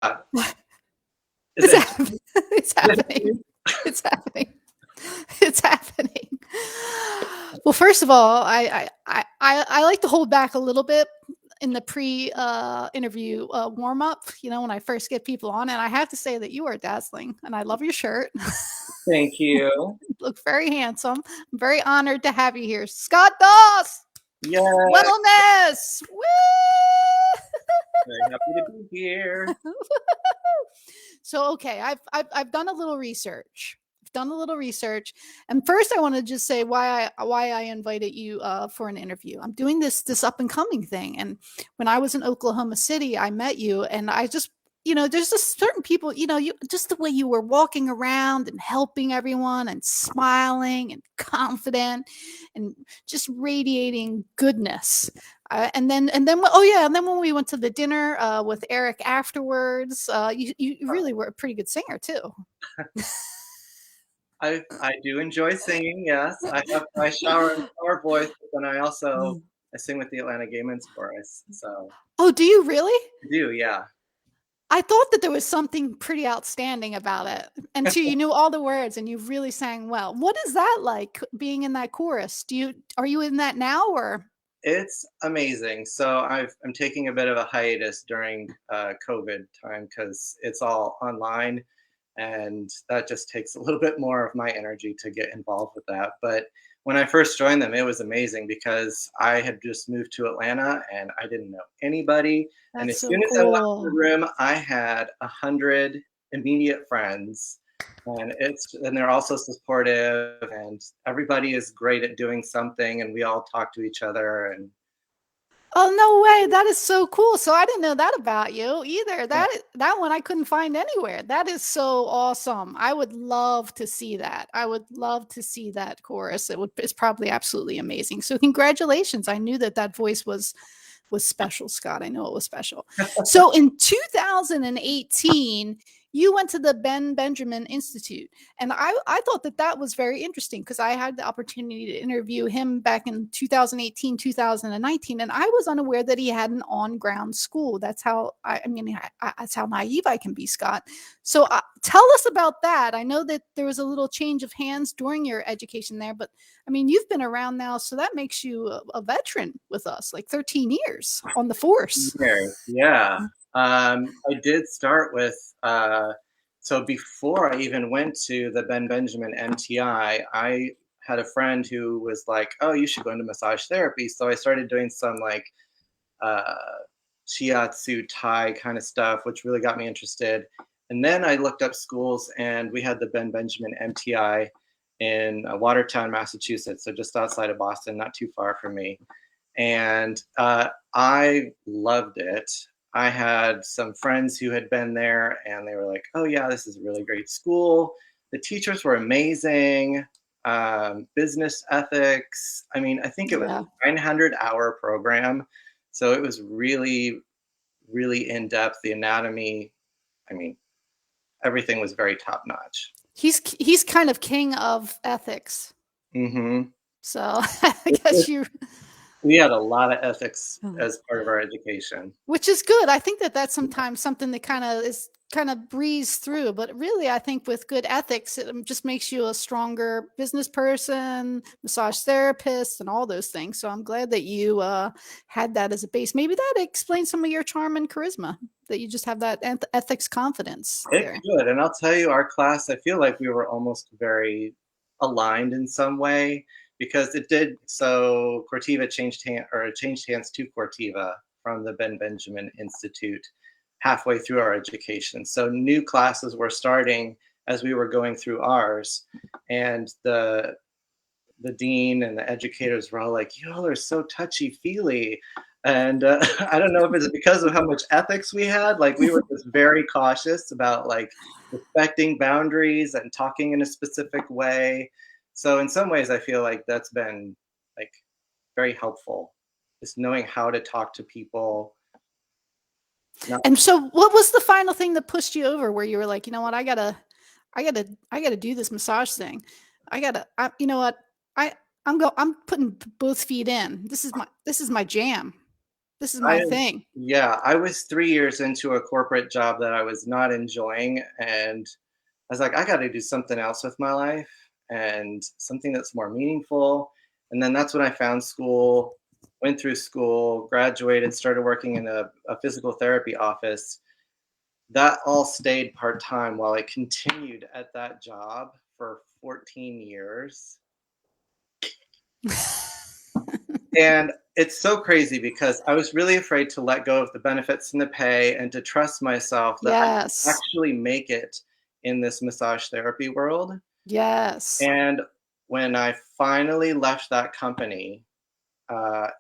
Is It's it? happening. It's Is it happening. you? It's happening. It's happening. Well, first of all, I like to hold back a little bit in the pre interview warm up. You know, when I first get people on, and I have to say that you are dazzling, and I love your shirt. Thank you. You look very handsome. I'm very honored to have you here, Scott Doss. Yes, Wellness. Woo! very happy to be here. So okay, I've done a little research. I've done a little research, and first I want to just say why I invited you for an interview. I'm doing this up and coming thing, and when I was in Oklahoma City, I met you, and I just there's just certain people, you just the way you were walking around and helping everyone and smiling and confident and just radiating goodness. Oh yeah, and then when we went to the dinner with Eric afterwards, you really were a pretty good singer too. I do enjoy singing. Yes, I have my shower voice, but then I sing with the Atlanta Gay Men's Chorus. So Oh, do you really? I do, yeah. I thought that there was something pretty outstanding about it. And two, you knew all the words and you really sang well. What is that like being in that chorus? Are you in that now or? It's amazing. So I'm taking a bit of a hiatus during COVID time because it's all online, and that just takes a little bit more of my energy to get involved with that. But when I first joined them, it was amazing because I had just moved to Atlanta and I didn't know anybody. And That's as so soon as I walked in the cool. room, I had 100 immediate friends, and they're also supportive, and everybody is great at doing something, and we all talk to each other. And Oh, no way. That is so cool. So I didn't know that about you either. yeah, That one I couldn't find anywhere. That is so awesome. I would love to see that. I would love to see that chorus. It's probably absolutely amazing. So congratulations. I knew that that voice was special, Scott. I know it was special. So in 2018, you went to the Ben Benjamin Institute. And I thought that that was very interesting because I had the opportunity to interview him back in 2018, 2019. And I was unaware that he had an on ground school. That's how, that's how naive I can be, Scott. So tell us about that. I know that there was a little change of hands during your education there, but I mean, you've been around now, so that makes you a veteran with us, like 13 years on the force. yeah. I did start with so before I even went to the Ben Benjamin MTI, I had a friend who was like, "Oh, you should go into massage therapy." So I started doing some like uh, shiatsu Thai kind of stuff, which really got me interested. And then I looked up schools, and we had the Ben Benjamin MTI in Watertown, Massachusetts, so just outside of Boston, not too far from me. And I loved it. I had some friends who had been there, and they were like, "Oh yeah, this is a really great school. The teachers were amazing. Business ethics. I mean, I think it was Yeah. a 900-hour program, so it was really, really in depth. The anatomy. I mean, everything was very top notch. He's kind of king of ethics. Hmm. So I guess you We had a lot of ethics as part of our education. which is good. I think that that's sometimes something that kind of breeze through, but really I think with good ethics it just makes you a stronger business person, massage therapist and all those things. So I'm glad that you had that as a base. Maybe that explains some of your charm and charisma, that you just have that ethics confidence It there. could, and I'll tell you, our class, I feel like we were almost very aligned in some way because it did. So Cortiva changed hands to Cortiva from the Ben Benjamin Institute halfway through our education. So new classes were starting as we were going through ours, and the dean and the educators were all like, "Y'all are so touchy feely." And I don't know if it's because of how much ethics we had. Like we were just very cautious about like respecting boundaries and talking in a specific way. So in some ways, I feel like that's been like very helpful, just knowing how to talk to people. Not And so what was the final thing that pushed you over where you were like, you know what, I gotta do this massage thing. You know what, I I'm putting both feet in. This is my jam. This is I my thing. yeah, I was 3 years into a corporate job that I was not enjoying, and I was like, "I gotta do something else with my life and something that's more meaningful." And then that's when I found school, went through school, graduated, started working in a physical therapy office. That all stayed part-time while I continued at that job for 14 years. And it's so crazy because I was really afraid to let go of the benefits and the pay and to trust myself that I could Yes. actually make it in this massage therapy world. Yes. And when I finally left that company,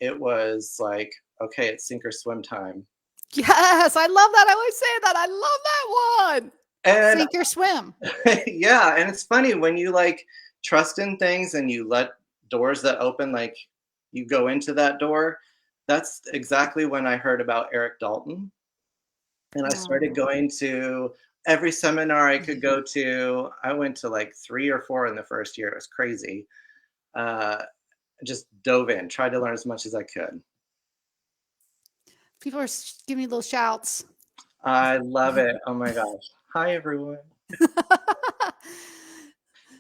it was like, okay, it's sink or swim time. Yes. I love that. I always say that. I love that one. And Sink or swim. yeah, and it's funny when you like trust in things and you let doors that open, like you go into that door. That's exactly when I heard about Eric Dalton. And I started Oh. going to every seminar I could go to. I went to like 3 or 4 in the first year. It was crazy. Uh, just dove in, tried to learn as much as I could. People are giving me little shouts. I love it. Oh my gosh. Hi, everyone.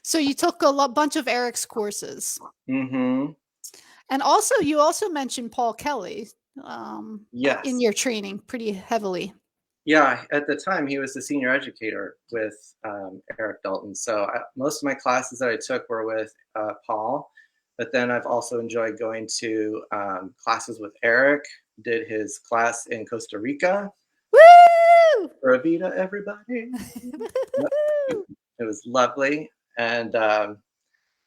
So you took bunch of Eric's courses. Mhm. And also, you also mentioned Paul Kelly um, in Yes. your training pretty heavily. Yeah, at the time, he was the senior educator with, Eric Dalton. So, most of my classes that I took were with, Paul, but then I've also enjoyed going to, classes with Eric, did his class in Costa Rica. Woo! Pura vida, everybody. Yep, it was lovely, and,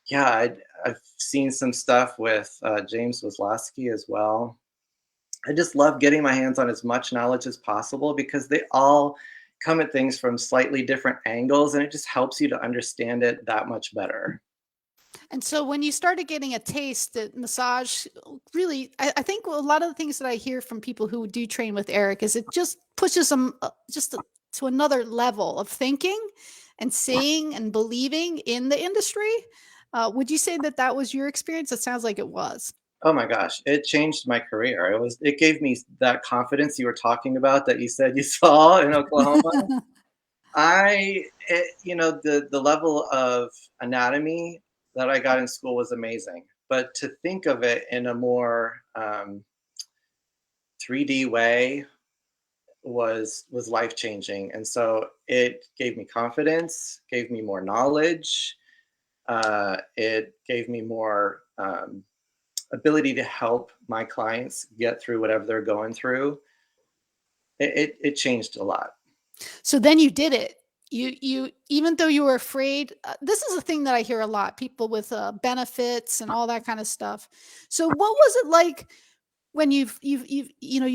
yeah, I've seen some stuff with, James Wisłowski as well. I just love getting my hands on as much knowledge as possible because they all come at things from slightly different angles, and it just helps you to understand it that much better. And so when you started getting a taste that massage really, I think a lot of the things that I hear from people who do train with Eric is it just pushes them to another level of thinking and seeing and believing in the industry. Would you say that that was your experience? It sounds like it was. Oh my gosh, it changed my career. It gave me that confidence you were talking about that you said you saw in Oklahoma. The level of anatomy that I got in school was amazing, but to think of it in a more 3D way was life changing, and so it gave me confidence, gave me more knowledge, it gave me more ability to help my clients get through whatever they're going through. It changed a lot. So then you did it. You even though you were afraid, this is a thing that I hear a lot, people with benefits and all that kind of stuff. So what was it like when you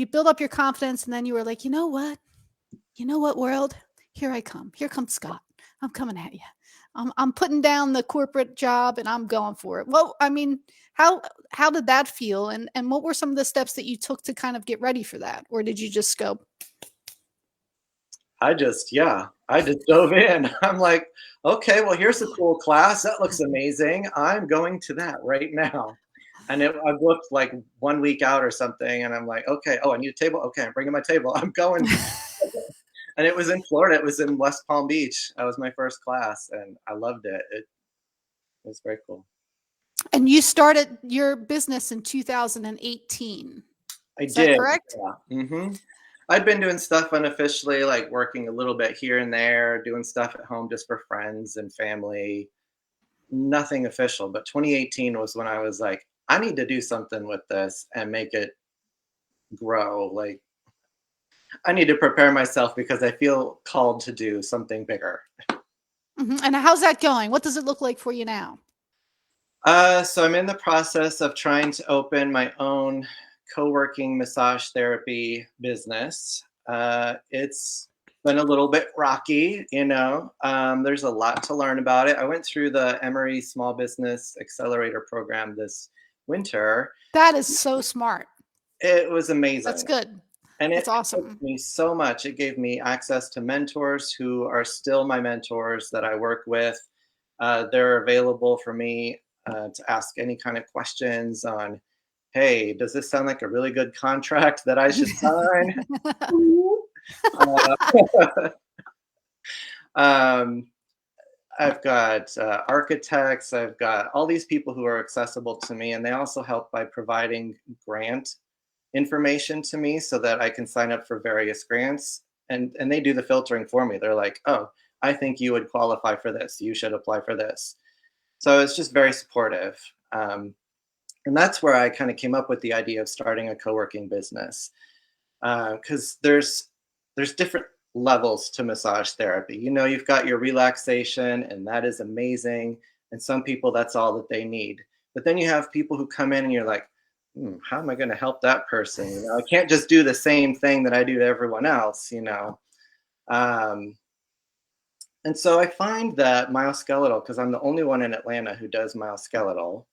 build up your confidence and then you were like, you know what, world, here I come, here comes Scott, I'm coming at you, I'm putting down the corporate job and I'm going for it. Well, I mean, how did that feel, and what were some of the steps that you took to kind of get ready for that, or did you just go? I just dove in. I'm like, okay, well, here's a cool class. That looks amazing. I'm going to that right now. I booked like 1 week out or something, and I'm like, okay, oh, I need a table. Okay, I'm bringing my table. I'm going. And it was in Florida. It was in West Palm Beach. That was my first class, and I loved it. It was very cool. And you started your business in 2018. I Is that did. correct? Yeah. I'd been doing stuff unofficially, like working a little bit here and there, doing stuff at home just for friends and family. Nothing official, but 2018 was when I was like, I need to do something with this and make it grow. Like, I need to prepare myself because I feel called to do something bigger. And how's that going? What does it look like for you now? So I'm in the process of trying to open my own co-working massage therapy business. It's been a little bit rocky, you know. There's a lot to learn about it. I went through the Emory Small Business Accelerator program this winter. That is so smart. It was That's amazing. good. And it That's helped awesome. me so much. It gave me access to mentors who are still my mentors that I work with. They're available for me to ask any kind of questions on hey, does this sound like a really good contract that I should sign? Uh, um, I've got architects, I've got all these people who are accessible to me, and they also help by providing grant information to me so that I can sign up for various grants. And they do the filtering for me. They're like, oh, I think you would qualify for this. You should apply for this. So it's just very supportive. And that's where I kind of came up with the idea of starting a co-working business, because there's different levels to massage therapy. You know, you've got your relaxation, and that is amazing. And some people, that's all that they need. But then you have people who come in, and you're like, how am I going to help that person? You know, I can't just do the same thing that I do to everyone else. You know, um, and so I find that myoskeletal, because I'm the only one in Atlanta who does myoskeletal,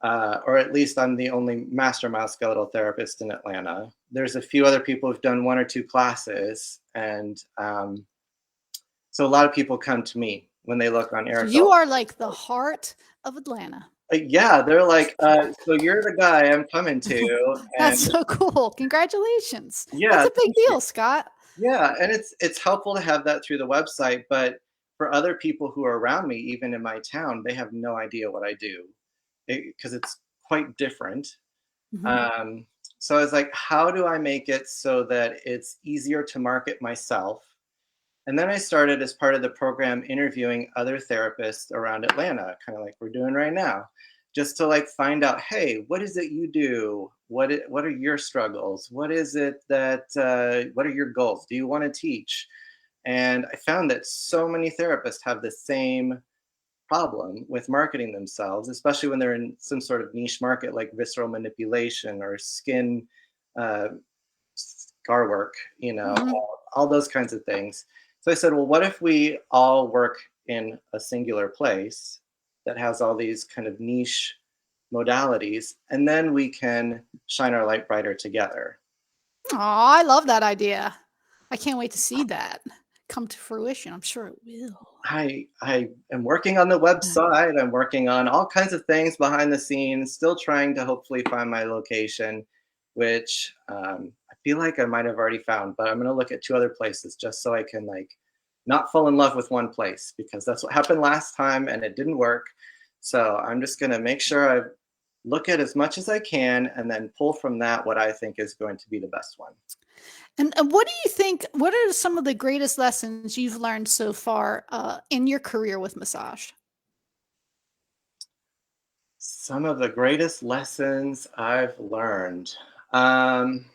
or at least I'm the only master myoskeletal therapist in Atlanta. There's a few other people who've done one or two classes, and so a lot of people come to me when they look on So Eric you Dalton. are like the heart of Atlanta. Yeah, they're like, so you're the guy I'm coming to, That's and so cool. Congratulations. That's yeah, a big thank you. deal, Scott. Yeah, and it's helpful to have that through the website, but for other people who are around me, even in my town, they have no idea what I do because it's quite different. Mhm. Um, so I was like, how do I make it so that it's easier to market myself? And then I started as part of the program interviewing other therapists around Atlanta, kind of like we're doing right now, just to like find out, hey, what is it you do? What are your struggles? What is it that what are your goals? Do you want to teach? And I found that so many therapists have the same problem with marketing themselves, especially when they're in some sort of niche market like visceral manipulation or skin uh, scar work, you know, Mhm. all those kinds of things. So I said, well, what if we all work in a singular place that has all these kind of niche modalities, and then we can shine our light brighter together. Aw, I love that idea. I can't wait to see that come to fruition. I'm sure it will. I am working on the website. I'm working on all kinds of things behind the scenes, still trying to hopefully find my location, which I feel like I might have already found, but I'm going to look at two other places just so I can like not fall in love with one place because that's what happened last time and it didn't work. So I'm just going to make sure I look at as much as I can and then pull from that what I think is going to be the best one. And what do you think? What are some of the greatest lessons you've learned so far in your career with massage? Some of the greatest lessons I've learned. Um,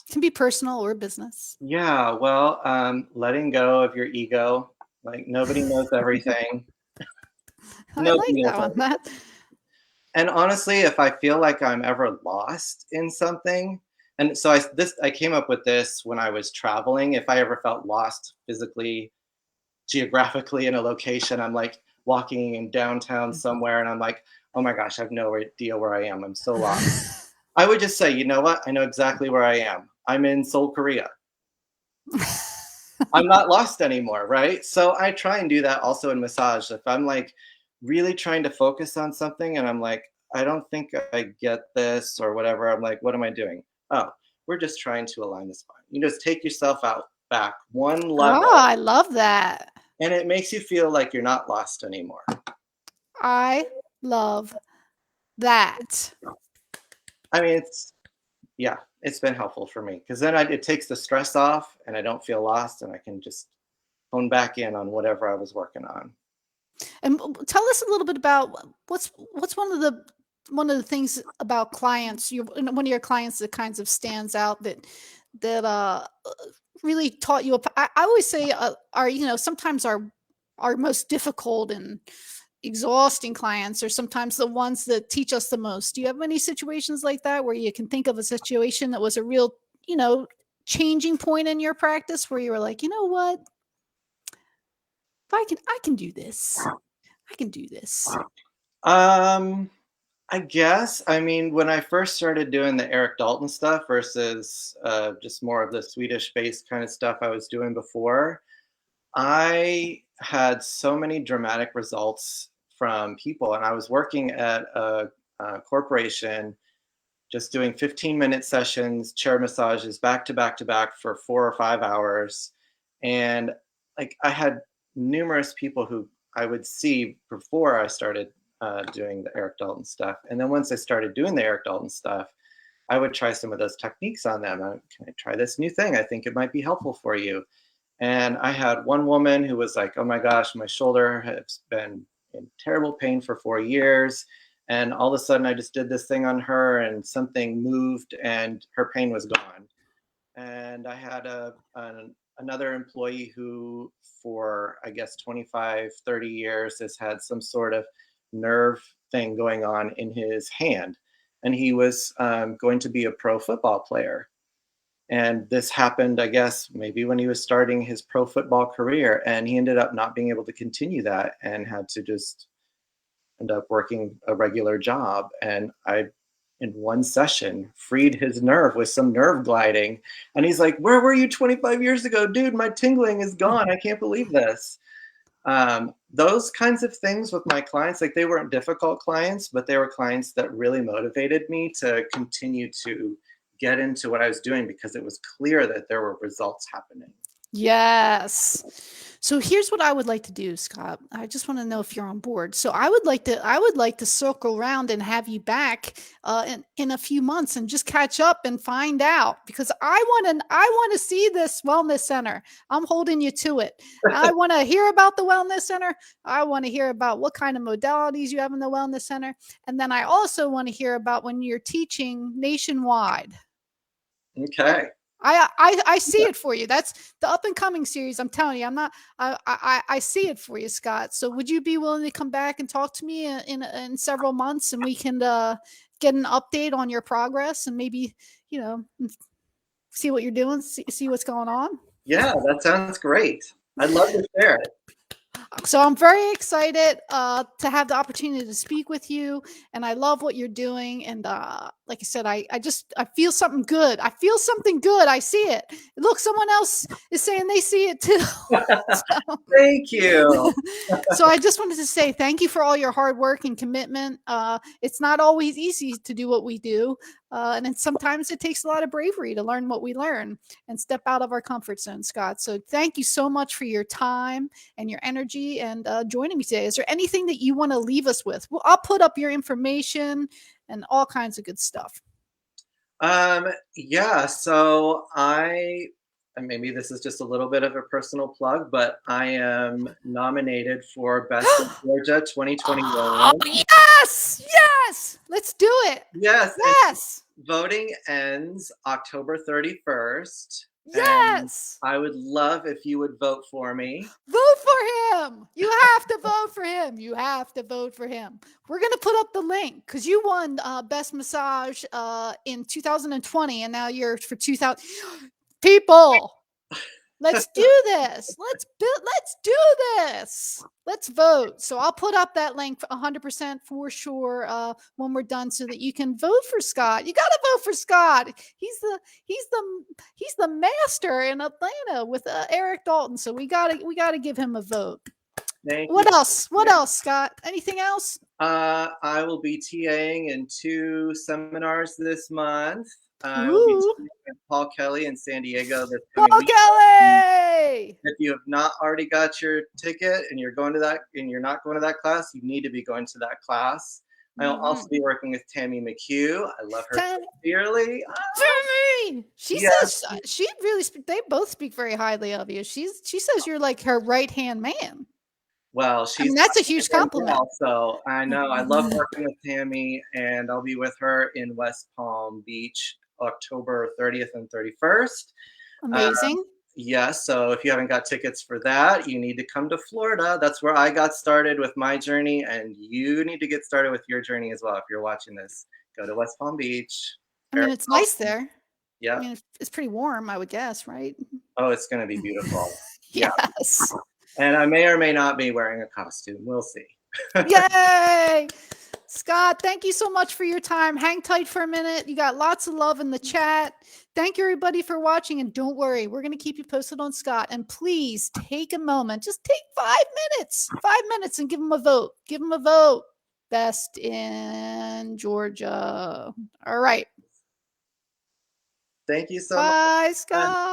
It can be personal or business. yeah, well, letting go of your ego. Like nobody knows everything. I Nobody like knows that one. everything. And honestly, if I feel like I'm ever lost in something, and so I came up with this when I was traveling. If I ever felt lost physically, geographically in a location, I'm like walking in downtown somewhere, and I'm like, oh my gosh, I have no idea where I am. I'm so lost. I would just say, you know what? I know exactly where I am. I'm in Seoul, Korea. I'm not lost anymore, right? So I try and do that also in massage. If I'm like really trying to focus on something and I'm like, I don't think I get this or whatever, I'm like, what am I doing? Oh, we're just trying to align the spine. You just take yourself out back one Oh, level I love that. and it makes you feel like you're not lost anymore. I love that. I mean, yeah, it's been helpful for me because then it takes the stress off and I don't feel lost and I can just hone back in on whatever I was working on. And tell us a little bit about what's one of the things about clients, one of your clients that kinds of stands out that really taught you. I always say our sometimes our most difficult and exhausting clients are sometimes the ones that teach us the most. Do you have any situations like that where you can think of a situation that was a real you know changing point in your practice where you were like, you know what, if I can do this. I can do this. Um, I guess. I mean, when I first started doing the Eric Dalton stuff versus just more of the Swedish based kind of stuff I was doing before, I had so many dramatic results from people. And I was working at a corporation just doing 15-minute sessions, chair massages back to back to back for 4 or 5 hours. And like I had numerous people who I would see before I started doing the Eric Dalton stuff. And then once I started doing the Eric Dalton stuff, I would try some of those techniques on them. Can I try this new thing? I think it might be helpful for you. And I had one woman who was like, oh my gosh, my shoulder has been in terrible pain for 4 years. And all of a sudden I just did this thing on her and something moved and her pain was gone. And I had another employee who for, I guess, 25, 30 years has had some sort of nerve thing going on in his hand. And he was going to be a pro football player. And this happened, I guess, maybe when he was starting his pro football career. And he ended up not being able to continue that and had to just end up working a regular job. And I, in one session, freed his nerve with some nerve gliding. And he's like, where were you 25 years ago? Dude, my tingling is gone. I can't believe this. Those kinds of things with my clients, like they weren't difficult clients, but they were clients that really motivated me to continue to get into what I was doing because it was clear that there were results happening. Yes. So here's what I would like to do, Scott. I just want to know if you're on board. So I would like to circle around and have you back in a few months and just catch up and find out because I want to see this wellness center. I'm holding you to it. I want to hear about the wellness center. I want to hear about what kind of modalities you have in the wellness center, and then I also want to hear about when you're teaching nationwide. Okay. I see it for you. That's the up and coming series. I'm telling you, I'm not. I see it for you, Scott. So would you be willing to come back and talk to me in several months, and we can get an update on your progress and maybe see what you're doing, see what's going on. Yeah, that sounds great. I'd love to share it. So I'm very excited to have the opportunity to speak with you, and I love what you're doing. And like I said, I feel something good. I feel something good. I see it. Look, someone else is saying they see it too. Thank you. So I just wanted to say thank you for all your hard work and commitment. It's not always easy to do what we do. And then sometimes it takes a lot of bravery to learn what we learn and step out of our comfort zone, Scott. So thank you so much for your time and your energy and joining me today. Is there anything that you want to leave us with? Well, I'll put up your information and all kinds of good stuff. Yeah, so and maybe this is just a little bit of a personal plug, but I am nominated for Best of Georgia 2021. Oh, yes, yes, let's do it. Yes, yes. Voting ends October 31st. Yes. I would love if you would vote for me. Vote for him. You have to vote for him. You have to vote for him. We're going to put up the link because you won Best Massage in 2020 and now you're for 2000. People, let's do this. Let's do this. Let's vote. So I'll put up that link 100% for sure when we're done, so that you can vote for Scott. You got to vote for Scott. He's the master in Atlanta with Eric Dalton. So we gotta give him a vote. What else? What else, Scott? Anything else? I will be TAing in 2 seminars this month. I will be teaching with Paul Kelly in San Diego this coming week. Kelly! If you have not already got your ticket and you're not going to that class, you need to be going to that class. I'll also be working with Tammy McHugh. I love her dearly. Tammy! She says she really they both speak very highly of you. She says you're like her right-hand man. Well, that's a huge compliment. So I know I love working with Tammy, and I'll be with her in West Palm Beach, October 30th and 31st. Amazing. Yes. So if you haven't got tickets for that, you need to come to Florida. That's where I got started with my journey, and you need to get started with your journey as well. If you're watching this, go to West Palm Beach. I mean, it's nice there. Yeah. I mean, it's pretty warm, I would guess, right? Oh, it's going to be beautiful. Yes. Yeah. And I may or may not be wearing a costume. We'll see. Yay! Scott, thank you so much for your time. Hang tight for a minute. You got lots of love in the chat. Thank you, everybody, for watching. And don't worry, we're going to keep you posted on Scott. And please take a moment. Just take 5 minutes. 5 minutes and give him a vote. Give him a vote. Best in Georgia. All right. Thank you so Bye, much. Scott.